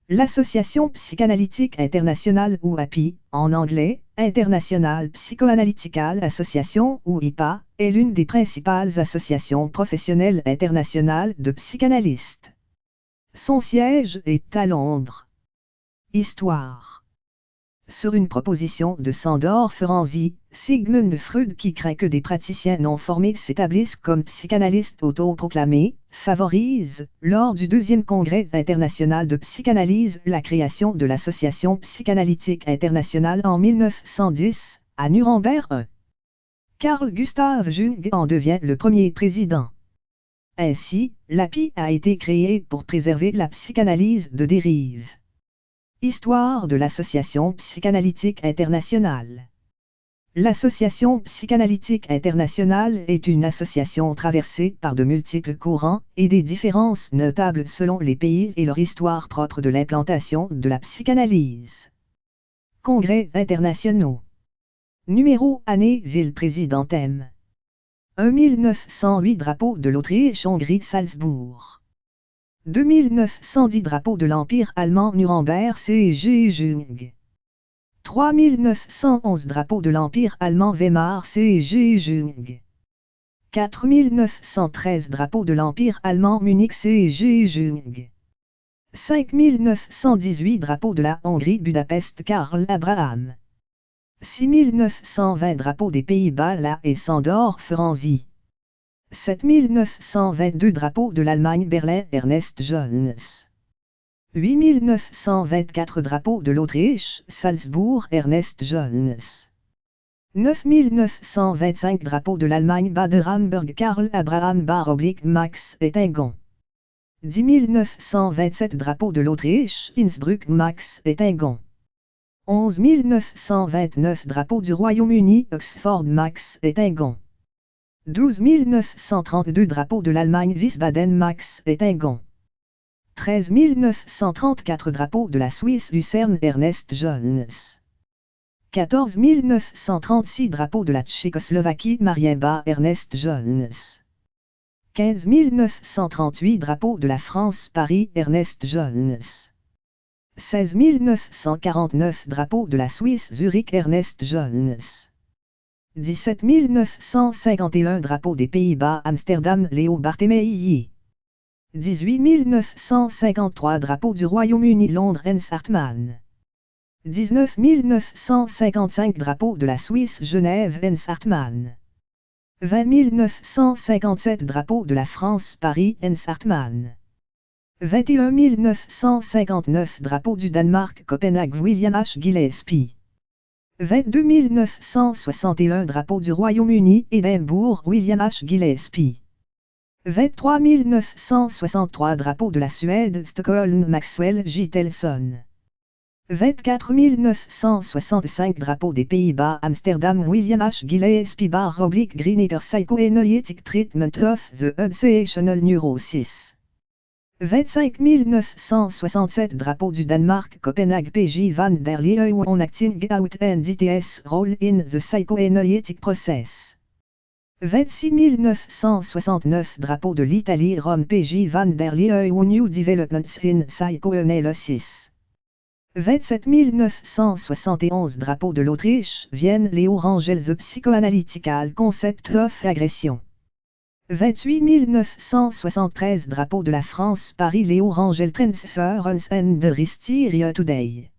L'Association psychanalytique internationale ou API, en anglais, International Psychoanalytical Association ou IPA, est l'une des principales associations professionnelles internationales de psychanalystes. Son siège est à Londres. Histoire. Sur une proposition de Sándor Ferenczi, Sigmund Freud qui craint que des praticiens non formés s'établissent comme psychanalystes autoproclamés, favorise, lors du deuxième congrès international de psychanalyse, la création de l'Association psychanalytique internationale en 1910, à Nuremberg 1. Carl Gustav Jung en devient le premier président. Ainsi, l'API a été créée pour préserver la psychanalyse de dérive. Histoire de l'Association psychanalytique internationale. L'Association psychanalytique internationale est une association traversée par de multiples courants et des différences notables selon les pays et leur histoire propre de l'implantation de la psychanalyse. Congrès internationaux. Numéro, année, ville, président, thème. 1908 Drapeau de l'Autriche-Hongrie, Salzbourg. 2910 Drapeau de l'Empire allemand, Nuremberg, C.G. Jung. 3911 Drapeau de l'Empire allemand, Weimar, C.G. Jung. 4913 Drapeau de l'Empire allemand, Munich, C.G. Jung. 5918 Drapeau de la Hongrie, Budapest, Karl Abraham. 6920 Drapeau des Pays-Bas, La et Sándor Ferenczi. 7922 Drapeau de l'Allemagne, Berlin, Ernest Jones. 8924 Drapeau de l'Autriche, Salzbourg, Ernest Jones. 9925 Drapeau de l'Allemagne, Bade-Ramberg, Karl Abraham Max Ettingon. 10927 Drapeau de l'Autriche, Innsbruck, Max Ettingon. 11929 Drapeau du Royaume-Uni, Oxford, Max Ettingon. 12932 Drapeau de l'Allemagne, Wiesbaden, Max Ettingon. 13934 Drapeau de la Suisse, Lucerne, Ernest Jones. 14936 Drapeau de la Tchécoslovaquie, Marienbach, Ernest Jones. 15938 Drapeau de la France, Paris, Ernest Jones. 16949 Drapeau de la Suisse, Zurich, Ernest Jones. 17951 Drapeau des Pays-Bas, Amsterdam, Léo Barthélemy. 18953 Drapeau du Royaume-Uni, Londres, Hans Hartmann. 19955 Drapeau de la Suisse, Genève, Hans Hartmann. 20957 Drapeau de la France, Paris, Hans Hartmann. 21959 Drapeau du Danemark, Copenhague, William H. Gillespie. 22961 Drapeau du Royaume-Uni, Édimbourg, William H. Gillespie. 23963 Drapeau de la Suède, Stockholm, Maxwell J. Telson. 24965 Drapeau des Pays-Bas, Amsterdam, William H. Gillespie /Greenacre Psychoanalytic Treatment of the Obsessional Neurosis. 25967 Drapeau du Danemark, Copenhague, PJ van der Leeuwen acting out and DTS role in the psychoanalytic process. 26969 Drapeau de l'Italie, Rome, PJ van der Leeuwen New Developments in Psychoanalysis. 27971 Drapeau de l'Autriche, Vienne, Léo Rangel The Psychoanalytical Concept of Aggression. 28973 Drapeau de la France, Paris, Léo Rangel Transference and Hysteria Today.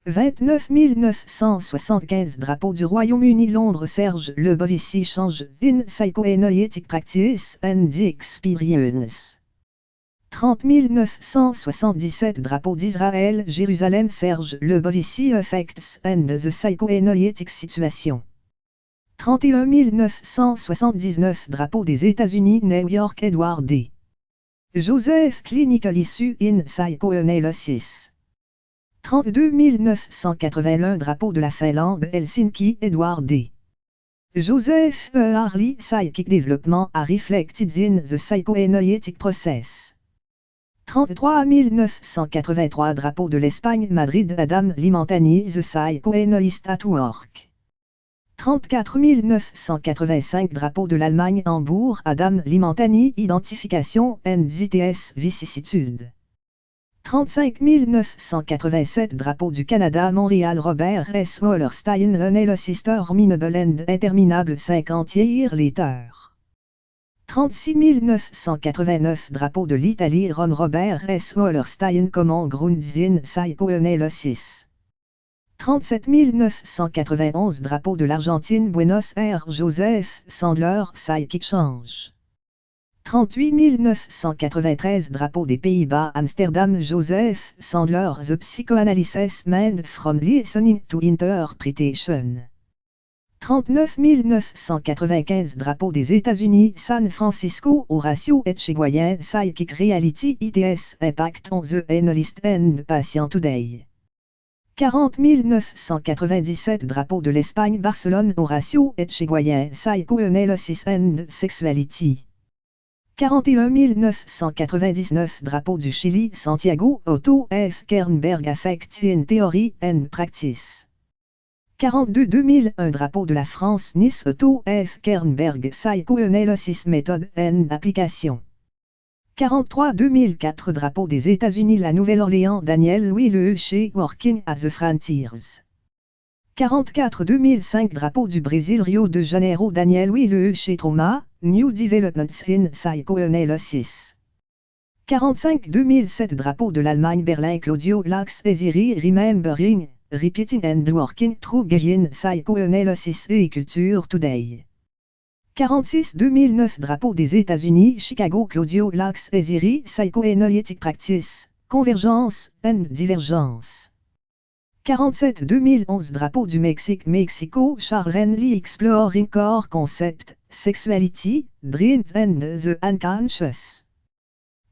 29975 Drapeau du Royaume-Uni, Londres, Serge Le Bovici Change in Psychoanalytic Practice and Experience. 30977 Drapeau d'Israël, Jérusalem, Serge Le Bovici Effects and the Psychoanalytic Situation. 31979 Drapeau des États-Unis, New York, Edward D. Joseph Clinical Issue in Psychoanalysis. 32981 Drapeau de la Finlande, Helsinki, Edward D. Joseph Harley Psychic Development a Reflected in the Psychoanalytic Process. 33983 Drapeau de l'Espagne, Madrid, Adam Limentani The Psychoanalyst at Work. 34985 Drapeau de l'Allemagne, Hambourg, Adam Limentani Identification and DTS Vicissitude. 35 987 Drapeau du Canada Montréal Robert S. Wallerstein René Sister Minable and Interminable 50 Year Later 36 989 Drapeau de l'Italie Rome Robert S. Wallerstein Comment Grundzin Saiko René 6 37 991 Drapeau de l'Argentine Buenos Aires Joseph Sandler Psychic Change 38 993 Drapeau des Pays-Bas Amsterdam Joseph Sandler The Psychoanalysis Man from Listening to Interpretation 39 995 Drapeau des États-Unis San Francisco Horacio Etchegoyen Psychic Reality ITS Impact on the Analyst and Patient Today 40 997 Drapeau de l'Espagne Barcelone Horacio Etchegoyen Psychoanalysis and Sexuality 41 999 Drapeau du Chili Santiago Otto F. Kernberg Affect in Theory and Practice 42 2001 Drapeau de la France Nice Otto F. Kernberg Psychoanalysis Method and Application 43 2004 Drapeau des États-Unis La Nouvelle-Orléans Daniel Louis Lehuché Working at the Frontiers 44 2005 Drapeau du Brésil Rio de Janeiro Daniel Louis Lehuché Trauma New Developments in Psychoanalysis 45 2007 Drapeau de l'Allemagne Berlin Claudio Lax Eziri Remembering, Repeating and Working Through Gain Psychoanalysis et Culture Today 46 2009 Drapeau des États-Unis Chicago Claudio Lax Eziri Psychoanalytic Practice, Convergence and Divergence 47 2011 Drapeau du Mexique Mexico Charles Henley Exploring Core Concept, Sexuality, Dreams and the Unconscious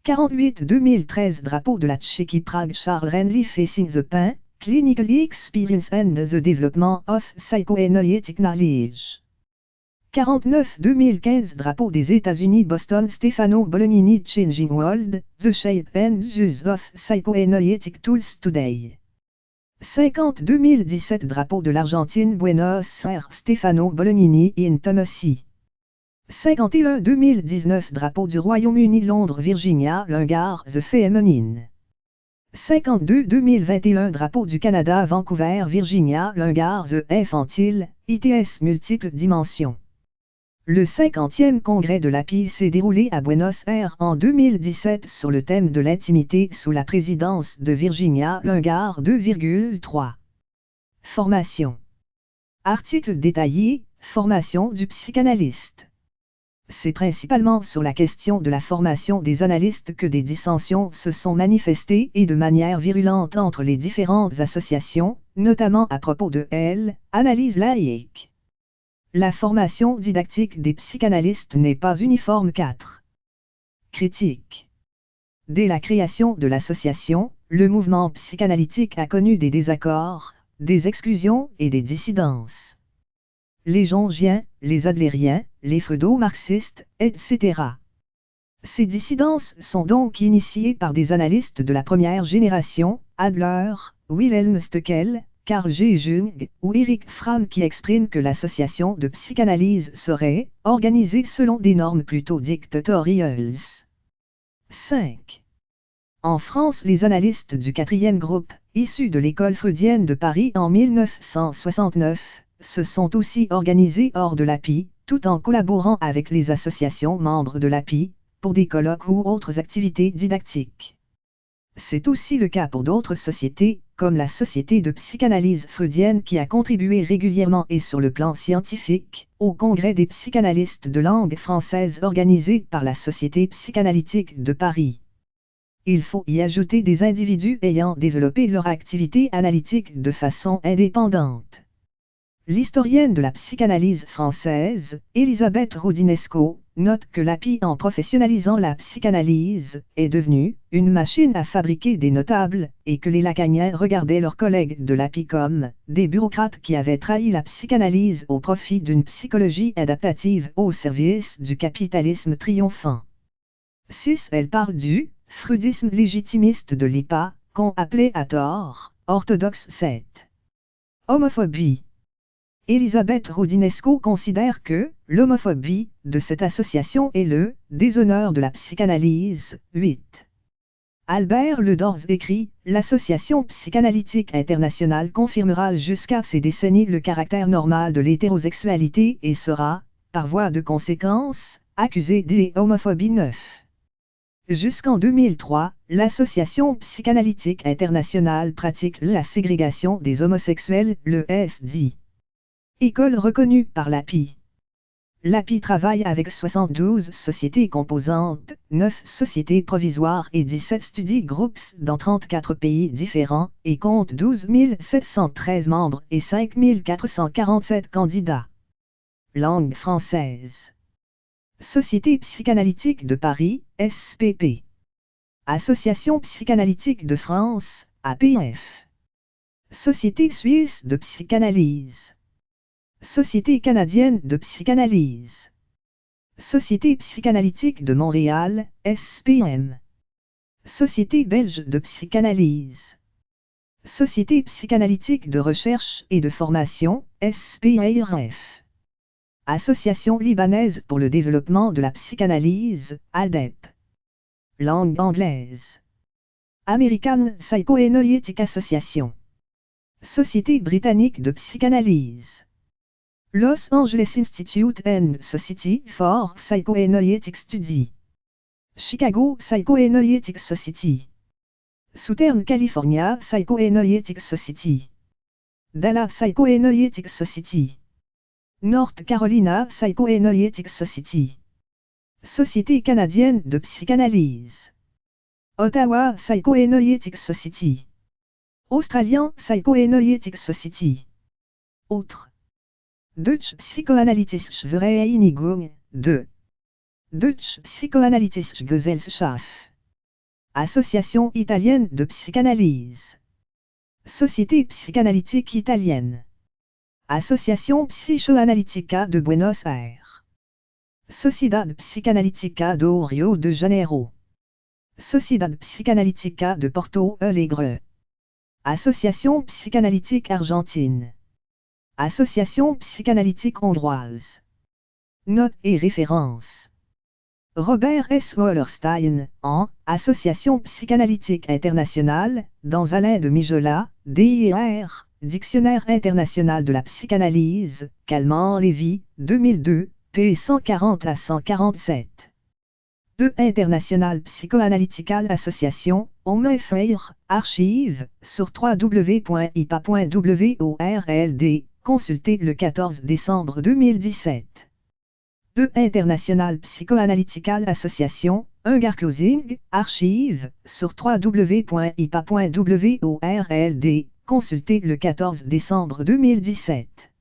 48 2013 Drapeau de la Tchéquie Prague Charles Henley Facing the Pain, Clinical Experience and the Development of Psychoanalytic Knowledge 49 2015 Drapeau des États-Unis Boston Stefano Bolognini Changing World, The Shape and Use of Psychoanalytic Tools Today 50 2017 Drapeau de l'Argentine Buenos Aires Stefano Bolognini in Tennessee 51 2019 Drapeau du Royaume-Uni Londres Virginia Lungard The Feminine 52 2021 Drapeau du Canada Vancouver Virginia Lungard The Infantile, ITS Multiples Dimensions Le 50e congrès de l'API s'est déroulé à Buenos Aires en 2017 sur le thème de l'intimité sous la présidence de Virginia Lungard 2,3. Formation. Article détaillé, formation du psychanalyste. C'est principalement sur la question de la formation des analystes que des dissensions se sont manifestées et de manière virulente entre les différentes associations, notamment à propos de l'analyse laïque. La formation didactique des psychanalystes n'est pas uniforme. 4. Critique. Dès la création de l'association, le mouvement psychanalytique a connu des désaccords, des exclusions et des dissidences. Les Jongiens, les Adlériens, les freudo-marxistes, etc. Ces dissidences sont donc initiées par des analystes de la première génération, Adler, Wilhelm Steckel, Carl G. Jung ou Eric Fromm qui expriment que l'association de psychanalyse serait organisée selon des normes plutôt dictatoriales. 5. En France, les analystes du 4e groupe, issus de l'école freudienne de Paris en 1969, se sont aussi organisés hors de l'API, tout en collaborant avec les associations membres de l'API, pour des colloques ou autres activités didactiques. C'est aussi le cas pour d'autres sociétés, comme la Société de psychanalyse freudienne qui a contribué régulièrement et sur le plan scientifique, au congrès des psychanalystes de langue française organisé par la Société psychanalytique de Paris. Il faut y ajouter des individus ayant développé leur activité analytique de façon indépendante. L'historienne de la psychanalyse française, Elisabeth Rodinesco, note que l'API en professionnalisant la psychanalyse, est devenue une machine à fabriquer des notables, et que les lacaniens regardaient leurs collègues de l'API comme des bureaucrates qui avaient trahi la psychanalyse au profit d'une psychologie adaptative au service du capitalisme triomphant. 6. Elle parle du freudisme légitimiste de l'IPA, qu'on appelait à tort, orthodoxe 7. Homophobie. Elisabeth Rodinesco considère que l'homophobie de cette association est le déshonneur de la psychanalyse. 8. Albert Ledors écrit « L'Association psychanalytique internationale confirmera jusqu'à ces décennies le caractère normal de l'hétérosexualité et sera, par voie de conséquence, accusée d'homophobie 9. Jusqu'en 2003, l'Association psychanalytique internationale pratique la ségrégation des homosexuels, le SDI. École reconnue par l'API. L'API travaille avec 72 sociétés composantes, 9 sociétés provisoires et 17 study groups dans 34 pays différents, et compte 12 713 membres et 5 447 candidats. Langue française. Société psychanalytique de Paris, SPP. Association psychanalytique de France, APF. Société suisse de psychanalyse. Société canadienne de psychanalyse. Société psychanalytique de Montréal, SPM. Société belge de psychanalyse. Société psychanalytique de recherche et de formation, SPARF. Association libanaise pour le développement de la psychanalyse, ALDEP. Langue anglaise. American Psychoanalytic Association. Société britannique de psychanalyse. Los Angeles Institute and Society for Psychoanalytic Study. Chicago Psychoanalytic Society. Southern California Psychoanalytic Society. Dallas Psychoanalytic Society. North Carolina Psychoanalytic Society. Société canadienne de psychanalyse. Ottawa Psychoanalytic Society. Australian Psychoanalytic Society. Autres. Deutsche Psychoanalytische Vereinigung, 2. Deutsche Psychoanalytische Gesellschaft. Association italienne de psychanalyse. Société psychanalytique italienne. Association Psychoanalítica de Buenos Aires. Sociedad Psicanalítica do Rio de Janeiro. Sociedad Psicanalítica de Porto Alegre. Association psychanalytique argentine. Association psychanalytique hongroise. Notes et références. Robert S. Wallerstein, en Association psychanalytique internationale, dans Alain de Mijola, DIR, Dictionnaire international de la psychanalyse, Calment-Lévy, 2002, p. 140 à 147. 2. International Psychoanalytical Association, Homme-Faire, Archives, sur www.ipa.world, consulté le 14 décembre 2017. 2. International Psychoanalytical Association, Ungar Closing, Archives, sur www.ipa.world, consulté le 14 décembre 2017.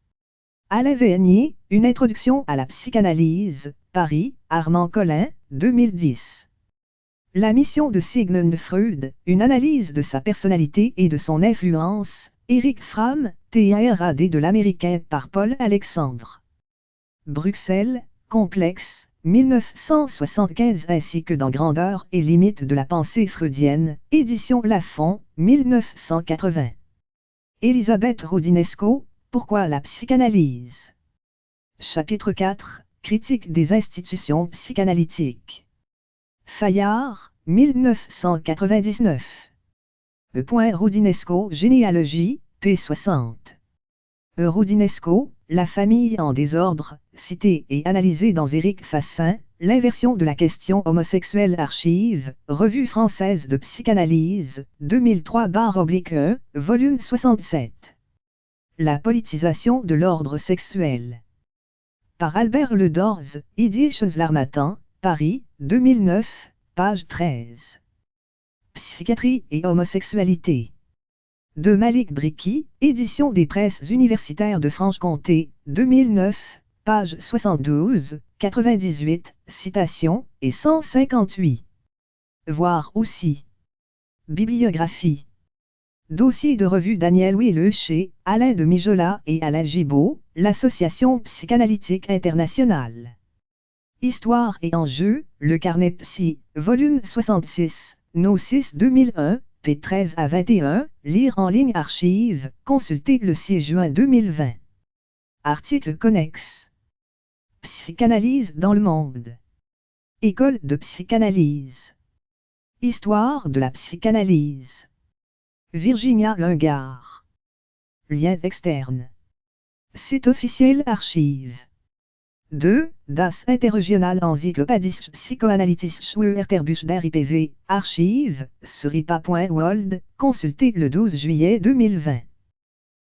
Alain Vénier, Une introduction à la psychanalyse, Paris, Armand Collin, 2010. La mission de Sigmund Freud, une analyse de sa personnalité et de son influence, Eric Fromm, TRAD de l'américain par Paul Alexandre. Bruxelles, Complexe, 1975 ainsi que dans Grandeur et limites de la pensée freudienne, édition Lafon, 1980. Elisabeth Rodinesco, Pourquoi la psychanalyse? Chapitre 4, Critique des institutions psychanalytiques. Fayard, 1999. Rodinesco Généalogie, p. 60. Rodinesco, La famille en désordre, citée et analysée dans Éric Fassin, L'inversion de la question homosexuelle archive, Revue française de psychanalyse, 2003/1, volume 67. La politisation de l'ordre sexuel. Par Albert Ledors, Éditions L'Harmattan, Paris, 2009, page 13. Psychiatrie et homosexualité. De Malik Bricky, édition des presses universitaires de Franche-Comté, 2009, page 72, 98, citation, et 158. Voir aussi. Bibliographie. Dossier de revue Daniel Willeche, Alain de Mijola et Alain Gibault, l'Association psychanalytique internationale. Histoire et enjeux, Le Carnet Psy, volume 66, No 6 2001, p. 13 à 21, lire en ligne archive, consulter le 6 juin 2020. Article connexe. Psychanalyse dans le monde. École de psychanalyse. Histoire de la psychanalyse. Virginia Lungard. Liens externes. Site officiel archives. 2. Das Interregional Enzyklopädische Psychoanalytische Wörterbuch der IPV, archives, sur ipa.world, consulté le 12 juillet 2020.